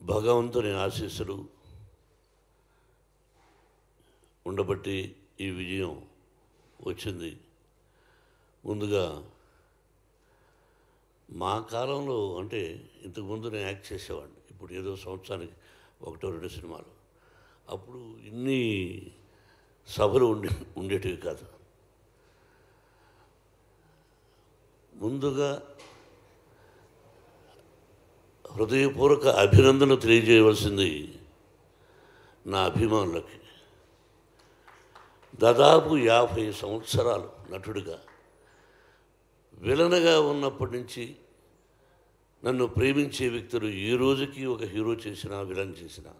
భగవంతుని ఆశీస్సులు ఉండబట్టి ఈ విజయం వచ్చింది. ముందుగా మా కాలంలో అంటే ఇంతకుముందు నేను యాక్ట్ చేసేవాడిని. ఇప్పుడు ఏదో సంవత్సరానికి 1-2 సినిమాలు. అప్పుడు ఇన్ని సభలు ఉండేటివి కాదు. ముందుగా హృదయపూర్వక అభినందన తెలియజేయవలసింది నా అభిమానులకి. దాదాపు 50 సంవత్సరాలు నటుడిగా, విలన్గా ఉన్నప్పటి నుంచి నన్ను ప్రేమించే వ్యక్తులు ఈ రోజుకి ఒక హీరో చేసినా విలన్ చేసినా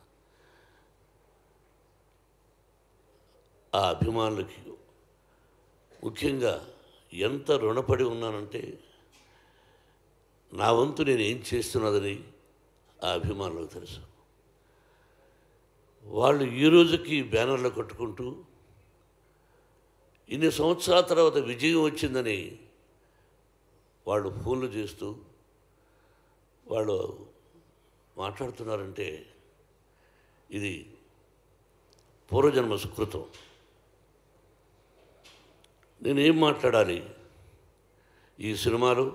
ఆ అభిమానులకి ముఖ్యంగా ఎంత రుణపడి ఉన్నానంటే, నా వంతు నేను ఏం చేస్తున్నదని ఆ అభిమానులకు తెలుసు. వాళ్ళు ఈ రోజుకి బ్యానర్లు కట్టుకుంటూ ఇన్ని సంవత్సరాల తర్వాత విజయం వచ్చిందని వాళ్ళు ఫోన్లు చేస్తూ వాళ్ళు మాట్లాడుతున్నారంటే ఇది పూర్వజన్మ సుకృతం. నేనేం మాట్లాడాలి? ఈ సినిమాలో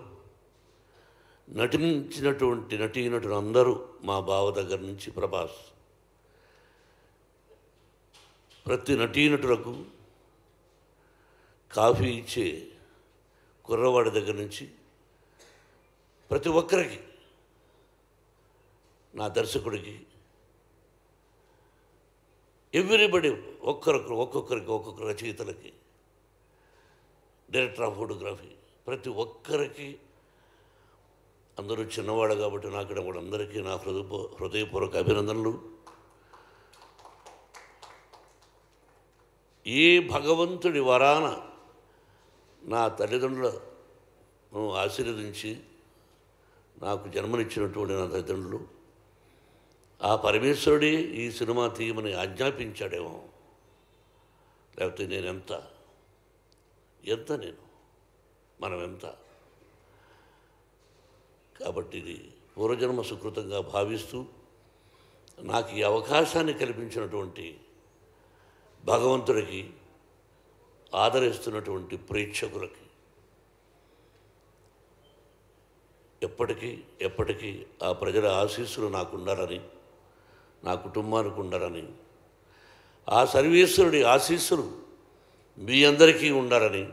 నటించినటువంటి నటీనటులు అందరూ, మా బావ దగ్గర నుంచి ప్రభాస్, ప్రతి నటీనటులకు కాఫీ ఇచ్చే కుర్రవాడి దగ్గర నుంచి ప్రతి ఒక్కరికి, నా దర్శకుడికి, ఎవ్రీబడి, ఒక్కొక్కరికి ఒక్కొక్క రచయితలకి, డైరెక్టర్ ఆఫ్ ఫోటోగ్రఫీ, ప్రతి ఒక్కరికి, అందరూ చిన్నవాడు కాబట్టి నాకు కూడా అందరికీ నా హృదయపూర్వక అభినందనలు. ఏ భగవంతుడి వరాన నా తల్లిదండ్రులను ఆశీర్వదించి నాకు జన్మనిచ్చినటువంటి నా తల్లిదండ్రులు, ఆ పరమేశ్వరుడే ఈ సినిమా తీయమని ఆజ్ఞాపించాడేమో, లేకపోతే నేనెంత మనం ఎంత. కాబట్టి ఇది పూర్వజన్మ సుకృతంగా భావిస్తూ నాకు ఈ అవకాశాన్ని కల్పించినటువంటి భగవంతుడికి, ఆదరిస్తున్నటువంటి ప్రేక్షకులకి ఎప్పటికీ ఆ ప్రజల ఆశీస్సులు నాకు ఉండాలని, నా కుటుంబానికి ఉండాలని, ఆ సర్వేశ్వరుడి ఆశీస్సులు మీ అందరికీ ఉండాలని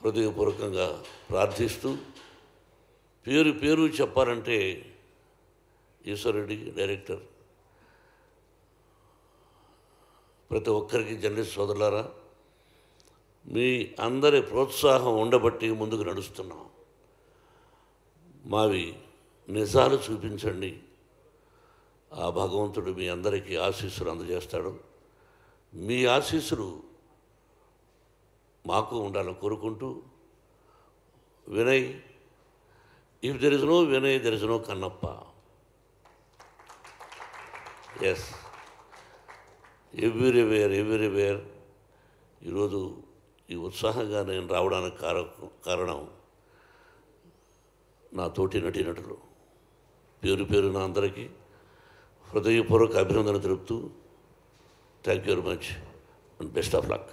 హృదయపూర్వకంగా ప్రార్థిస్తూ, పేరు చెప్పాలంటే ఈశ్వరుడి డైరెక్టర్, ప్రతి ఒక్కరికి జర్నలిస్ట్ సోదరులారా, మీ అందరి ప్రోత్సాహం ఉండబట్టి ముందుకు నడుస్తున్నాం. మావి నిజాలు చూపించండి, ఆ భగవంతుడు మీ అందరికీ ఆశీస్సులు అందజేస్తాడు. మీ ఆశీస్సులు మాకు ఉండాలని కోరుకుంటూ, Vinay, if there is no Vinay there is no Kannappa. Yes, everywhere. ఈరోజు ఈ ఉత్సాహంగా నేను రావడానికి కారణం నా తోటి నటీనటులు. పేరున అందరికీ హృదయపూర్వక అభినందన తెలుపుతూ, thank you very much and best of luck.